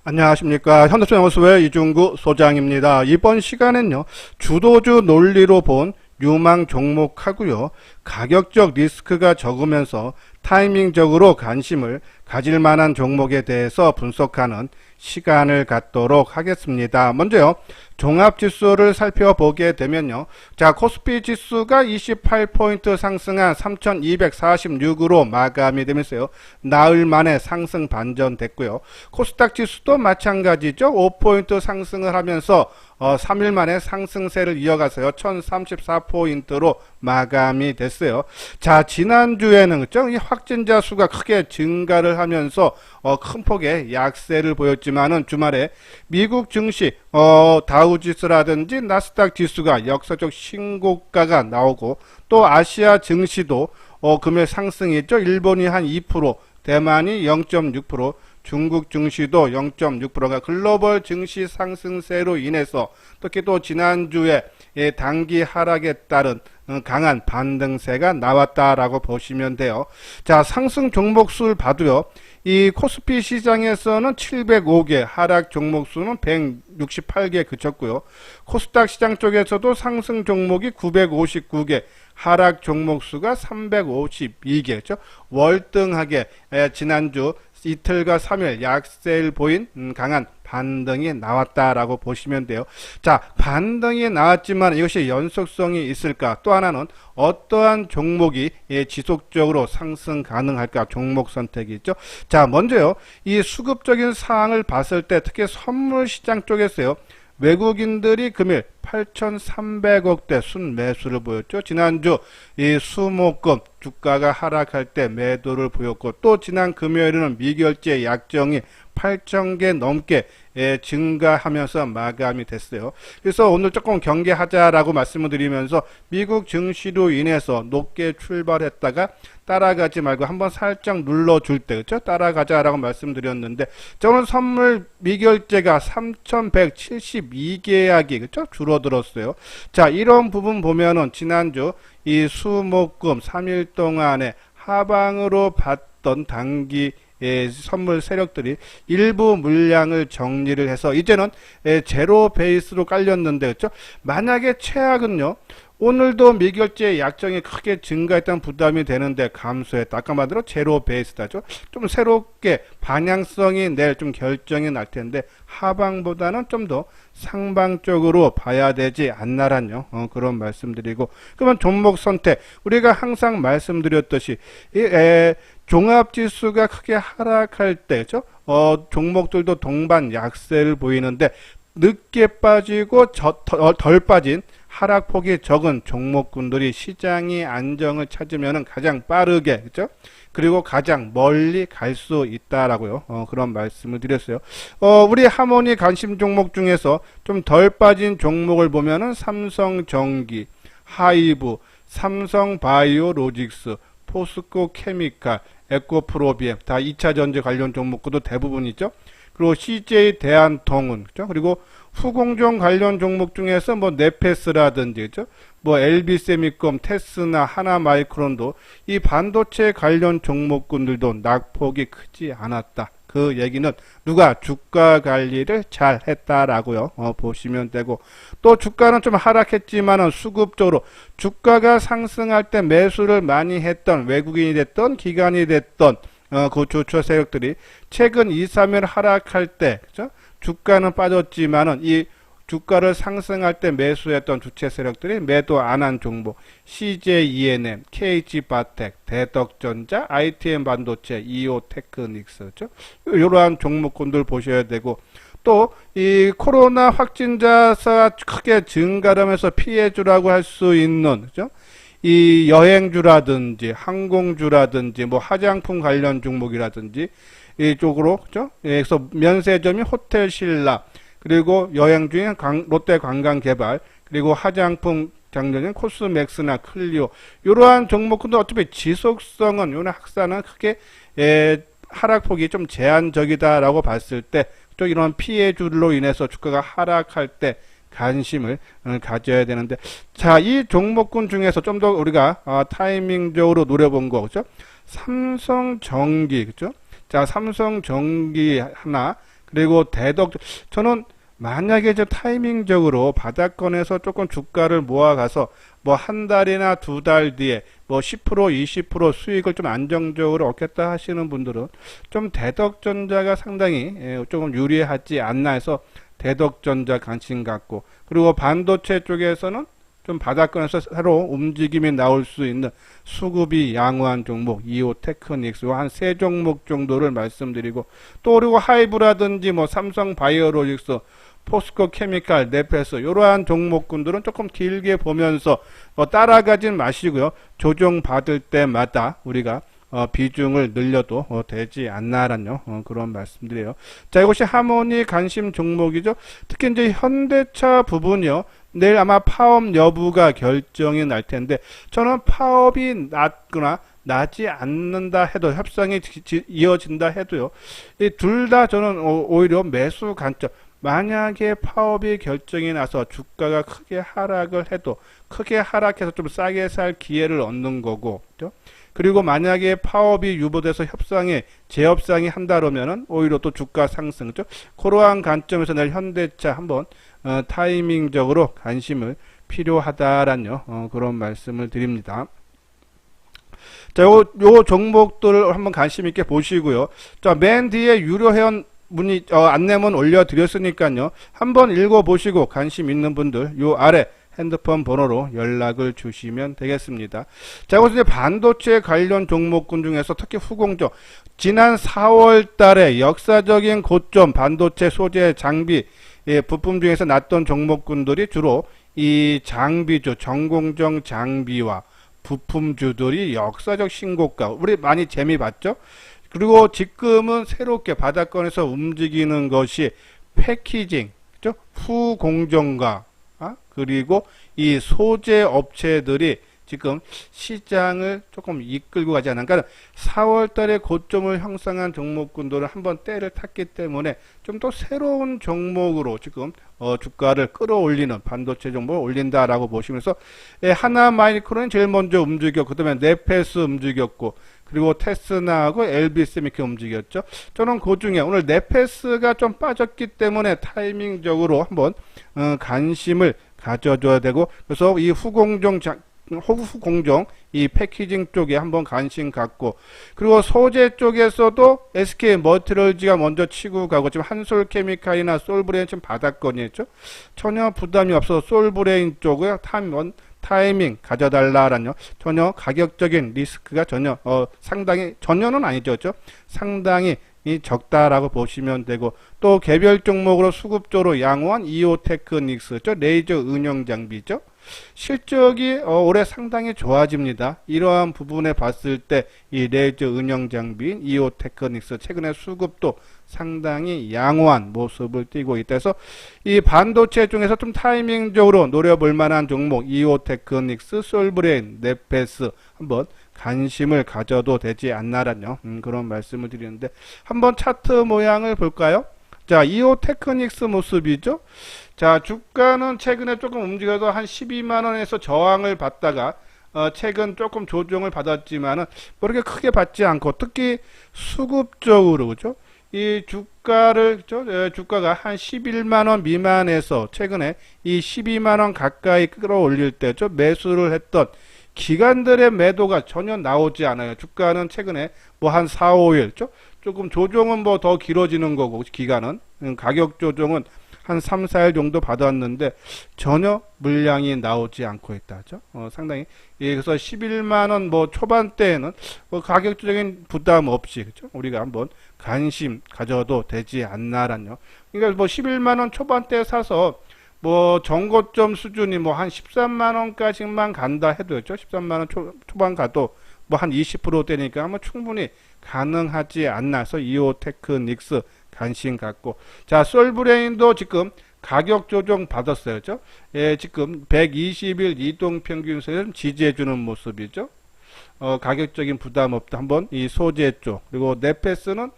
안녕하십니까. 현대차영어수의 이중구 소장입니다. 이번 시간엔요, 주도주 논리로 본 유망 종목하고요, 가격적 리스크가 적으면서 타이밍적으로 관심을 가질 만한 종목에 대해서 분석하는 시간을 갖도록 하겠습니다. 먼저요, 종합지수를 살펴보게 되면요, 자, 코스피 지수가 28포인트 상승한 3246으로 마감이 되면서요, 나흘 만에 상승 반전됐고요. 코스닥 지수도 마찬가지죠. 5포인트 상승을 하면서 3일 만에 상승세를 이어가서요, 1034포인트로 마감이 됐어요. 자, 지난주에는 그죠? 이 확진자 수가 크게 증가를 하면서 큰 폭의 약세를 보였지만은 주말에 미국 증시 다우지수라든지 나스닥 지수가 역사적 신고가가 나오고, 또 아시아 증시도 금일 상승했죠. 일본이 한 2%, 대만이 0.6%, 중국 증시도 0.6%가 글로벌 증시 상승세로 인해서 특히 또 지난주에 단기 하락에 따른 강한 반등세가 나왔다라고 보시면 돼요. 자, 상승 종목 수를 봐도요, 이 코스피 시장에서는 705개, 하락 종목 수는 168개 그쳤고요. 코스닥 시장 쪽에서도 상승 종목이 959개, 하락 종목 수가 352개죠. 월등하게 지난주 이틀과 3일 약세를 보인 강한 반등이 나왔다라고 보시면 돼요. 자, 반등이 나왔지만 이것이 연속성이 있을까? 또 하나는 어떠한 종목이 지속적으로 상승 가능할까? 종목 선택이 있죠. 자, 먼저요, 이 수급적인 사항을 봤을 때 특히 선물 시장 쪽에서요, 외국인들이 금일 8,300억대 순매수를 보였죠. 지난주 이 수목금 주가가 하락할 때 매도를 보였고, 또 지난 금요일에는 미결제 약정이 8,000개 넘게 증가하면서 마감이 됐어요. 그래서 오늘 조금 경계하자라고 말씀을 드리면서 미국 증시로 인해서 높게 출발했다가 따라가지 말고 한번 살짝 눌러줄 때, 그렇죠? 따라가자라고 말씀드렸는데, 저는 선물 미결제가 3,172계약이 그렇죠? 줄어들었어요. 자, 이런 부분 보면은 지난주 이 수목금 3일 동안에 하방으로 받던 단기 선물 세력들이 일부 물량을 정리를 해서 이제는 제로 베이스로 깔렸는데, 그렇죠? 만약에 최악은요, 오늘도 미결제 약정이 크게 증가했다는 부담이 되는데 감소했다. 아까 말대로 제로 베이스다죠. 좀 새롭게 방향성이 낼 좀 결정이 날 텐데 하방보다는 좀 더 상방 쪽으로 봐야 되지 않나란요. 그런 말씀드리고, 그러면 종목 선택, 우리가 항상 말씀드렸듯이 종합지수가 크게 하락할 때, 그렇죠? 종목들도 동반 약세를 보이는데 늦게 빠지고 덜 빠진 하락폭이 적은 종목군들이 시장이 안정을 찾으면 가장 빠르게, 그죠? 그리고 가장 멀리 갈 수 있다라고요. 그런 말씀을 드렸어요. 우리 하모니 관심 종목 중에서 좀 덜 빠진 종목을 보면은 삼성전기, 하이브, 삼성바이오로직스, 포스코 케미칼, 에코프로비엠, 다 2차 전지 관련 종목도 대부분이죠. 그리고 CJ 대한통운, 그죠? 그리고 후공정 관련 종목 중에서 뭐 네페스라든지, 그죠? 뭐 LB세미컴, 테스나, 하나마이크론도 이 반도체 관련 종목군들도 낙폭이 크지 않았다. 그 얘기는 누가 주가 관리를 잘 했다라고요. 보시면 되고, 또 주가는 좀 하락했지만은 수급적으로 주가가 상승할 때 매수를 많이 했던 외국인이 됐던 기관이 됐던 그 주초 세력들이 최근 2, 3일 하락할 때, 그죠? 주가는 빠졌지만은 이 주가를 상승할 때 매수했던 주체 세력들이 매도 안 한 종목, CJ KG바텍, 대덕전자, ITM 반도체, 이오테크닉스, 그죠? 이러한 종목군들 보셔야 되고, 또 이 코로나 확진자가 크게 증가하면서 피해주라고 할 수 있는, 그죠? 이 여행주라든지 항공주라든지 뭐 화장품 관련 종목이라든지 이쪽으로, 그죠? 그래서 면세점이 호텔신라, 그리고 여행주인 롯데관광개발, 그리고 화장품 장전인 코스맥스나 클리오, 이러한 종목도 어차피 지속성은, 요런 학사는 크게 하락폭이 좀 제한적이다라고 봤을 때, 또 이런 피해줄로 인해서 주가가 하락할 때 관심을 가져야 되는데, 자, 이 종목군 중에서 좀 더 우리가 타이밍적으로 노려본 거, 그죠? 삼성전기, 그죠? 자, 삼성전기 하나, 그리고 저는 만약에 이제 타이밍적으로 바닥권에서 조금 주가를 모아가서 뭐 한 달이나 두 달 뒤에 뭐 10%, 20% 수익을 좀 안정적으로 얻겠다 하시는 분들은 좀 대덕전자가 상당히 조금 유리하지 않나 해서 대덕전자 관심 갖고, 그리고 반도체 쪽에서는 좀 바닥권에서 새로 움직임이 나올 수 있는 수급이 양호한 종목 이오테크닉스 한 세 종목 정도를 말씀드리고, 또 그리고 하이브라든지 뭐 삼성 바이오로직스, 포스코 케미칼, 네페스 이러한 종목군들은 조금 길게 보면서 따라가진 마시고요. 조정 받을 때마다 우리가 비중을 늘려도 되지 않나라는 그런 말씀드려요. 자, 이것이 하모니 관심 종목이죠. 특히 이제 현대차 부분이요. 내일 아마 파업 여부가 결정이 날 텐데, 저는 파업이 낮거나 나지 않는다 해도, 협상이 이어진다 해도요, 이 둘 다 저는 오히려 매수 관점, 만약에 파업이 결정이 나서 주가가 크게 하락을 해도 크게 하락해서 좀 싸게 살 기회를 얻는 거고, 그렇죠? 그리고 만약에 파업이 유보돼서 재협상이 한다면은 오히려 또 주가 상승, 그렇죠? 그러한 관점에서 내일 현대차 한번 타이밍적으로 관심을 필요하다라는 그런 말씀을 드립니다. 자, 요 종목들을 한번 관심 있게 보시고요. 자, 맨 뒤에 유료 회원 안내문 올려드렸으니까요. 한번 읽어보시고 관심 있는 분들 요 아래 핸드폰 번호로 연락을 주시면 되겠습니다. 자, 이것은 이제 반도체 관련 종목군 중에서 특히 후공정, 지난 4월 달에 역사적인 고점 반도체 소재 장비 부품 중에서 났던 종목군들이 주로 이 장비주, 전공정 장비와 부품주들이 역사적 신고가, 우리 많이 재미 봤죠? 그리고 지금은 새롭게 바닥권에서 움직이는 것이 패키징, 그죠? 후공정과 그리고 이 소재 업체들이 지금 시장을 조금 이끌고 가지 않을까. 그러니까 4월 달에 고점을 형성한 종목군들을 한번 때를 탔기 때문에 좀 더 새로운 종목으로 지금 주가를 끌어올리는 반도체 종목을 올린다라고 보시면서, 하나마이크론이 제일 먼저 움직였고, 그 다음에 네페스 움직였고, 그리고 테스나하고 엘비스ም 이렇게 움직였죠. 저는 그 중에 오늘 네페스가 좀 빠졌기 때문에 타이밍적으로 한번 관심을 가져줘야 되고, 그래서 이 후공정 이 패키징 쪽에 한번 관심 갖고, 그리고 소재 쪽에서도 SK 머티리얼즈가 먼저 치고 가고, 지금 한솔케미칼이나 솔브레인 지금 바닥권이었죠. 전혀 부담이 없어서 솔브레인 쪽을 타이밍 가져달라라는 전혀 가격적인 리스크가 상당히, 전혀는 아니죠, 그렇죠? 상당히 적다라고 보시면 되고, 또 개별 종목으로 수급적으로 양호한 이오테크닉스죠, 레이저 응용 장비죠. 실적이 올해 상당히 좋아집니다. 이러한 부분에 봤을 때 이 레이저 응용 장비인 이오테크닉스 최근에 수급도 상당히 양호한 모습을 띠고 있다 해서, 이 반도체 중에서 좀 타이밍적으로 노려볼 만한 종목 이오테크닉스, 솔브레인, 네페스 한번 관심을 가져도 되지 않나라는 그런 말씀을 드리는데, 한번 차트 모양을 볼까요? 자, 이오테크닉스 모습이죠. 자, 주가는 최근에 조금 움직여서 한 12만원에서 저항을 받다가 최근 조금 조정을 받았지만은 뭐 이렇게 크게 받지 않고, 특히 수급적으로, 그죠? 이 주가가 한 11만원 미만에서 최근에 이 12만원 가까이 끌어올릴 때 매수를 했던 기관들의 매도가 전혀 나오지 않아요. 주가는 최근에 뭐 한 4, 5일, 조금 조정은 뭐 더 길어지는 거고, 기간은, 가격 조정은 한 3, 4일 정도 받았는데 전혀 물량이 나오지 않고 있다죠. 상당히, 그래서 11만원 뭐 초반대에는 뭐 가격적인 부담 없이, 그죠? 우리가 한번 관심 가져도 되지 않나라뇨. 그러니까 뭐 11만원 초반대에 사서 뭐 정고점 수준이 뭐 한 13만원까지만 간다 해도, 13만원 초반 가도 뭐 한 20%대니까 아마 충분히 가능하지 않나 해서 이오테크닉스 관심 갖고, 자, 솔브레인도 지금 가격 조정 받았어요. 그죠? 지금 120일 이동평균선을 지지해주는 모습이죠. 가격적인 부담 없다. 한번 이 소재 쪽, 그리고 네페스는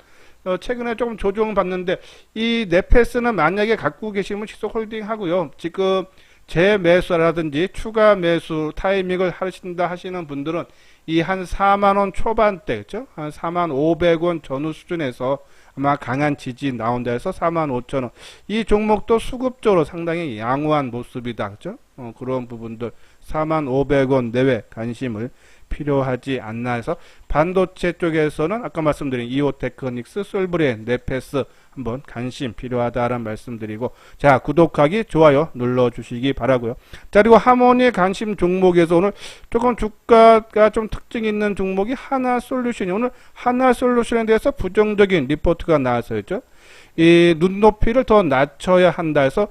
최근에 조금 조정 받는데, 이 네페스는 만약에 갖고 계시면 지속 홀딩 하고요. 지금 재매수라든지 추가 매수 타이밍을 하신다 하시는 분들은 이 한 4만원 초반대, 그죠? 한 4만 500원 전후 수준에서 아마 강한 지지 나온다 해서 4만 5천원. 이 종목도 수급적으로 상당히 양호한 모습이다, 그죠? 그런 부분들 4만 500원 내외 관심을 필요하지 않나 해서 반도체 쪽에서는 아까 말씀드린 이오테크닉스, 솔브레, 네페스 한번 관심 필요하다라는 말씀드리고, 자, 구독하기, 좋아요 눌러주시기 바라고요. 자, 그리고 하모니 관심 종목에서 오늘 조금 주가가 좀 특징 있는 종목이 하나솔루션이, 오늘 하나솔루션에 대해서 부정적인 리포트가 나왔었죠. 이 눈높이를 더 낮춰야 한다 해서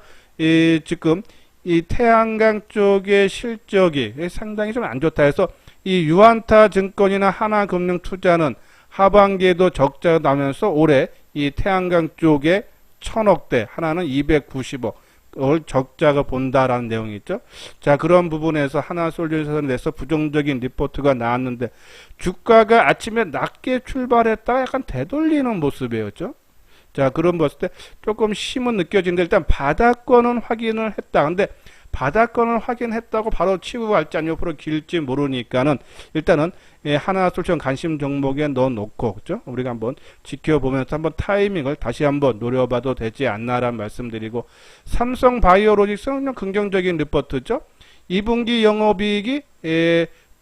지금 이 태양광 쪽의 실적이 상당히 좀 안 좋다 해서 이 유안타 증권이나 하나금융투자는 하반기에도 적자가 나면서 올해 이 태양광 쪽에 1000억대, 하나는 290억을 적자가 본다라는 내용이 있죠. 자, 그런 부분에서 하나솔루션에서 부정적인 리포트가 나왔는데 주가가 아침에 낮게 출발했다가 약간 되돌리는 모습이었죠. 자, 그런 봤을 때 조금 힘은 느껴지는데 일단 바닥권은 확인을 했다. 근데 바닥권을 확인했다고 바로 치고 갈지 아니면 옆으로 길지 모르니까는 일단은 하나솔루션 관심 종목에 넣어놓고, 그죠? 우리가 한번 지켜보면서 한번 타이밍을 다시 한번 노려봐도 되지 않나라는 말씀드리고, 삼성바이오로직스는 그냥 긍정적인 리포트죠. 2분기 영업이익이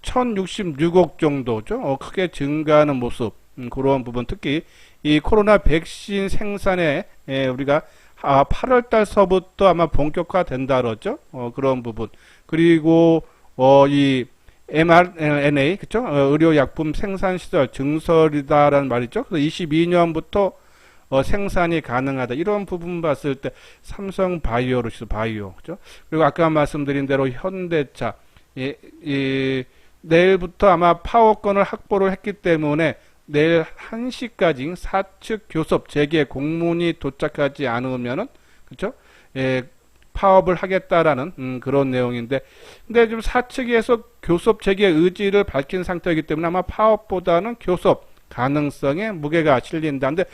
1066억 정도죠. 크게 증가하는 모습. 그런 부분, 특히 이 코로나 백신 생산에 우리가 8월 달서부터 아마 본격화된다 그러죠. 그런 부분. 그리고 이 mRNA, 그쵸? 의료약품 생산시설 증설이다라는 말이죠. 그래서 22년부터 생산이 가능하다. 이런 부분 봤을 때 삼성바이오로직스 바이오, 그죠? 그리고 아까 말씀드린 대로 현대차, 내일부터 아마 파워권을 확보를 했기 때문에 내일 1시까지 사측 교섭 재개 공문이 도착하지 않으면은, 그쵸? 파업을 하겠다라는 그런 내용인데, 근데 지금 사측에서 교섭 재개 의지를 밝힌 상태이기 때문에 아마 파업보다는 교섭 가능성에 무게가 실린다. 근데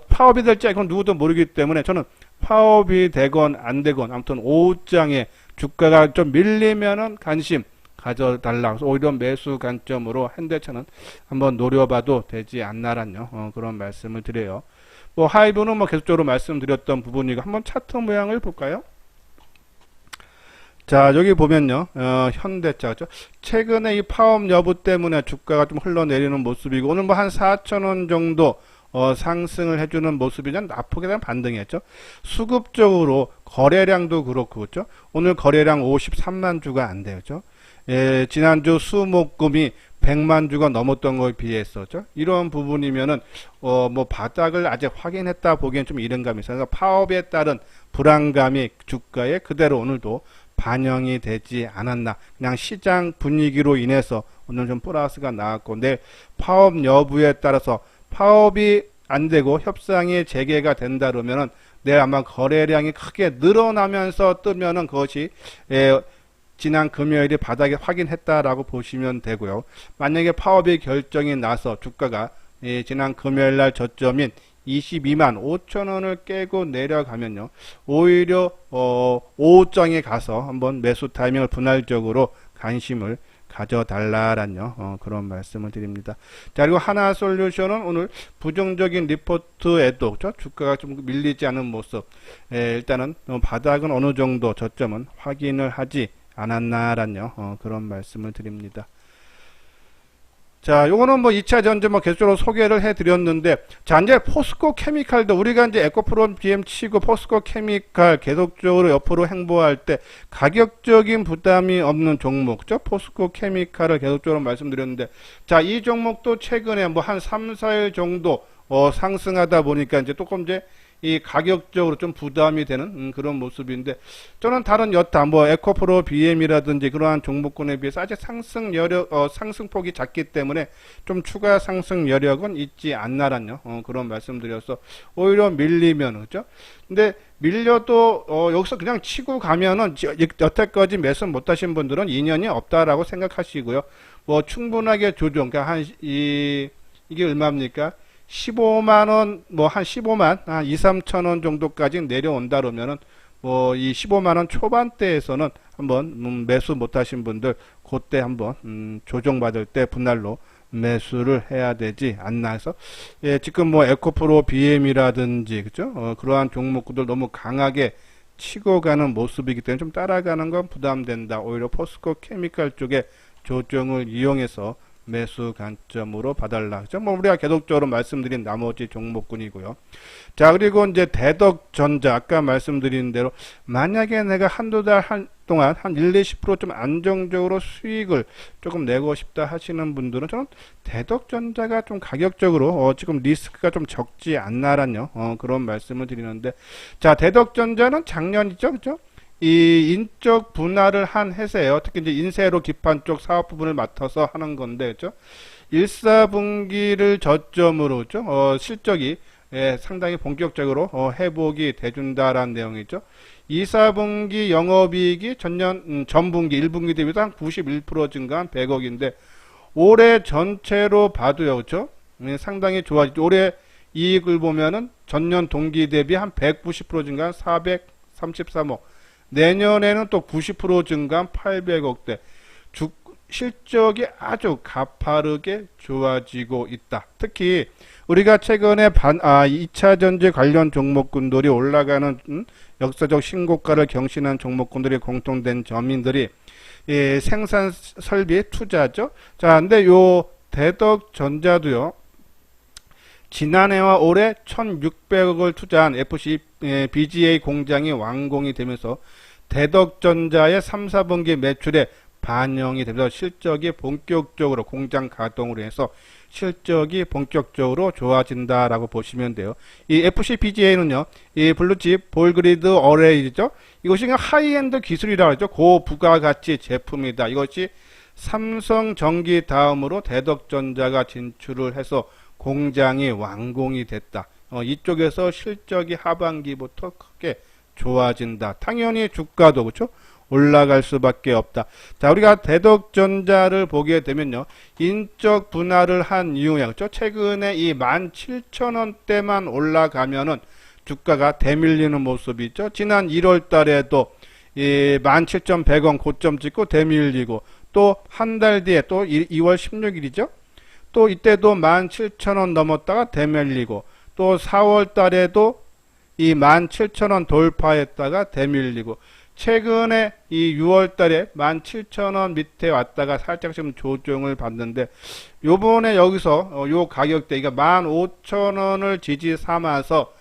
파업이 될지 이건 누구도 모르기 때문에 저는 파업이 되건 안 되건 아무튼 오후장에 주가가 좀 밀리면은 관심 가져달라. 오히려 매수 관점으로 현대차는 한번 노려봐도 되지 않나란요. 그런 말씀을 드려요. 뭐 하이브는 뭐 계속적으로 말씀드렸던 부분이고, 한번 차트 모양을 볼까요? 자, 여기 보면요, 현대차죠. 최근에 이 파업 여부 때문에 주가가 좀 흘러내리는 모습이고, 오늘 뭐 한 4,000원 정도 상승을 해주는 모습이냐, 나쁘게 대한 반등이었죠. 수급적으로 거래량도 그렇고, 그죠? 오늘 거래량 53만 주가 안 되죠. 지난주 수목금이 100만 주가 넘었던 거에 비해서죠. 이런 부분이면은 뭐 바닥을 아직 확인했다 보기엔 좀 이른 감이 있어요. 그러니까 파업에 따른 불안감이 주가에 그대로 오늘도 반영이 되지 않았나. 그냥 시장 분위기로 인해서 오늘 좀 플러스가 나왔고, 내일 파업 여부에 따라서 파업이 안 되고 협상이 재개가 된다 그러면은 내일 아마 거래량이 크게 늘어나면서 뜨면은 그것이 지난 금요일에 바닥에 확인했다라고 보시면 되고요. 만약에 파업이 결정이 나서 주가가 지난 금요일날 저점인 22만 5천원을 깨고 내려가면요, 오히려 오후장에 가서 한번 매수 타이밍을 분할적으로 관심을 가져달라란요, 그런 말씀을 드립니다. 자, 그리고 하나솔루션은 오늘 부정적인 리포트에도 주가가 좀 밀리지 않은 모습, 일단은 바닥은 어느 정도 저점은 확인을 하지 않았나란요, 그런 말씀을 드립니다. 자, 요거는 뭐 2차 전지 뭐 계속적으로 소개를 해 드렸는데, 자, 이제 포스코 케미칼도 우리가 이제 에코프로 BM 치고 포스코 케미칼 계속적으로 옆으로 행보할 때 가격적인 부담이 없는 종목죠. 포스코 케미칼을 계속적으로 말씀드렸는데, 자, 이 종목도 최근에 뭐 한 3, 4일 정도 상승하다 보니까 이제 조금 이제 이 가격적으로 좀 부담이 되는 그런 모습인데, 저는 다른 여타 뭐 에코프로 BM이라든지 그러한 종목군에 비해서 아직 상승 여력 상승폭이 작기 때문에 좀 추가 상승 여력은 있지 않나란요, 그런 말씀드려서 오히려 밀리면, 그죠? 근데 밀려도 여기서 그냥 치고 가면은 여태까지 매수 못하신 분들은 인연이 없다라고 생각하시고요. 뭐 충분하게 조정, 그러니까 이게 얼마입니까? 15만원, 뭐 한 15만, 한 2, 3천원 정도까지 내려온다 그러면은 뭐 이 15만원 초반대에서는 한번 매수 못하신 분들 그때 한번 조정받을 때 분할로 매수를 해야 되지 않나 해서 예, 지금 뭐 에코프로 BM이라든지 그죠? 그러한 종목들 너무 강하게 치고 가는 모습이기 때문에 좀 따라가는 건 부담된다. 오히려 포스코 케미칼 쪽에 조정을 이용해서 매수 관점으로 봐달라. 그죠? 뭐 우리가 계속적으로 말씀드린 나머지 종목군이고요. 자, 그리고 이제 대덕전자 아까 말씀드린 대로 만약에 내가 한두 달 동안 한 1, 20% 좀 안정적으로 수익을 조금 내고 싶다 하시는 분들은 저는 대덕전자가 좀 가격적으로 지금 리스크가 좀 적지 않나라뇨. 그런 말씀을 드리는데 자, 대덕전자는 작년이죠. 그죠? 이 인적 분할을 한 회사예요. 특히 이제 인쇄로 기판 쪽 사업 부분을 맡아서 하는 건데, 그죠? 1, 4분기를 저점으로, 그죠? 실적이 상당히 본격적으로 회복이 돼준다라는 내용이죠. 2, 4분기 영업이익이 전분기 1분기 대비해서 한 91% 증가한 100억인데 올해 전체로 봐도요, 그죠? 상당히 좋아지죠. 올해 이익을 보면은 전년 동기 대비 한 190% 증가한 433억. 내년에는 또 90% 증가한 800억대. 실적이 아주 가파르게 좋아지고 있다. 특히 우리가 최근에 2차전지 관련 종목군들이 올라가는 역사적 신고가를 경신한 종목군들이 공통된 점인들이 생산 설비 투자죠. 자, 근데 요 대덕전자도요. 지난해와 올해 1,600억을 투자한 FC BGA 공장이 완공이 되면서 대덕전자의 3, 4분기 매출에 반영이 되면서 실적이 본격적으로 공장 가동으로 해서 실적이 본격적으로 좋아진다라고 보시면 돼요. 이 FC BGA는요, 이 블루칩 볼그리드 어레이죠. 이것이 하이엔드 기술이라고 하죠. 고부가가치 제품이다. 이것이 삼성전기 다음으로 대덕전자가 진출을 해서 공장이 완공이 됐다. 이쪽에서 실적이 하반기부터 크게 좋아진다. 당연히 주가도 그렇죠? 올라갈 수밖에 없다. 자, 우리가 대덕전자를 보게 되면요. 인적 분할을 한 이후에 그렇죠? 최근에 이 17,000원대만 올라가면은 주가가 대밀리는 모습이 있죠. 지난 1월 달에도 이 17,100원 고점 찍고 대밀리고 또 한 달 뒤에 또 2월 16일이죠. 또 이때도 17,000원 넘었다가 대밀리고 또 4월 달에도 이 17,000원 돌파했다가 대밀리고 최근에 이 6월 달에 17,000원 밑에 왔다가 살짝 좀 조정을 받는데 요번에 여기서 요 가격대 그러니까 15,000원을 지지 삼아서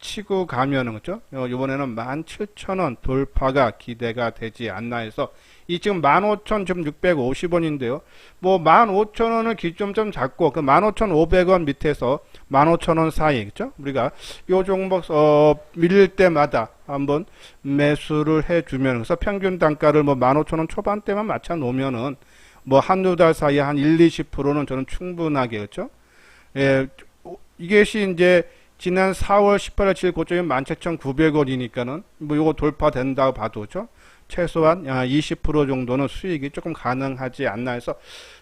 치고 가면은 그죠? 요번에는 17,000원 돌파가 기대가 되지 않나 해서 이 지금 15,650원인데요. 뭐 15,000원을 기점점 잡고 그 15,500원 밑에서 15,000원 사이 그죠? 우리가 요 종목 밀릴 때마다 한번 매수를 해주면 그래서 평균 단가를 뭐 15,000원 초반대만 맞춰 놓으면은 뭐 한두 달 사이에 한 1, 20%는 저는 충분하게 그죠? 예, 이것이 이제 지난 4월 18일 7 고점이 17,900원이니까는 뭐 요거 돌파된다고 봐도 그죠? 최소한 20% 정도는 수익이 조금 가능하지 않나 해서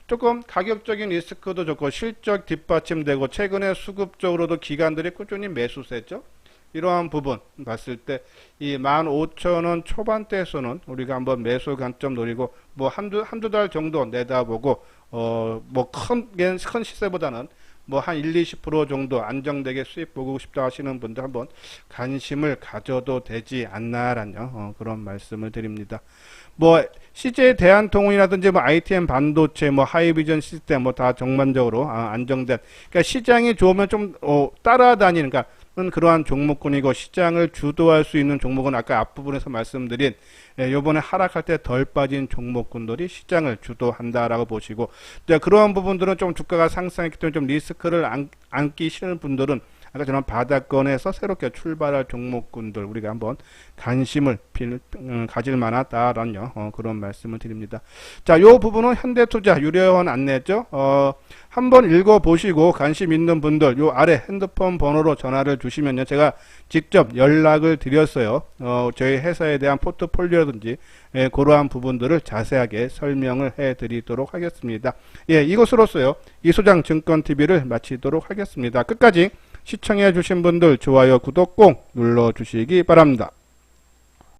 조금 가격적인 리스크도 좋고 실적 뒷받침되고 최근에 수급적으로도 기관들이 꾸준히 매수세죠. 이러한 부분 봤을 때 이 15,000원 초반대에서는 우리가 한번 매수 관점 노리고 뭐 한두 달 정도 내다보고 뭐 큰 시세보다는 뭐 한 1, 20% 정도 안정되게 수익 보고 싶다 하시는 분들 한번 관심을 가져도 되지 않나라는 그런 말씀을 드립니다. 뭐 CJ 대한통운이라든지 뭐 ITM 반도체 뭐 하이비전 시스템 뭐 다 전반적으로 안정된 그러니까 시장이 좋으면 좀 따라다니는 그러니까 그러한 종목군이고 시장을 주도할 수 있는 종목은 아까 앞부분에서 말씀드린 요번에 하락할 때 덜 빠진 종목군들이 시장을 주도한다라고 보시고 그러한 부분들은 좀 주가가 상승했기 때문에 좀 리스크를 안기 싫은 분들은 아까 저는 바닥권에서 새롭게 출발할 종목군들 우리가 한번 관심을 가질 만하다라는 그런 말씀을 드립니다. 자, 요 부분은 현대투자 유료원 안내죠. 한번 읽어보시고 관심 있는 분들 요 아래 핸드폰 번호로 전화를 주시면요. 제가 직접 연락을 드렸어요. 저희 회사에 대한 포트폴리오라든지 그러한 부분들을 자세하게 설명을 해드리도록 하겠습니다. 예, 이것으로서요. 이소장 증권TV를 마치도록 하겠습니다. 끝까지 시청해 주신 분들 좋아요 구독 꼭 눌러 주시기 바랍니다.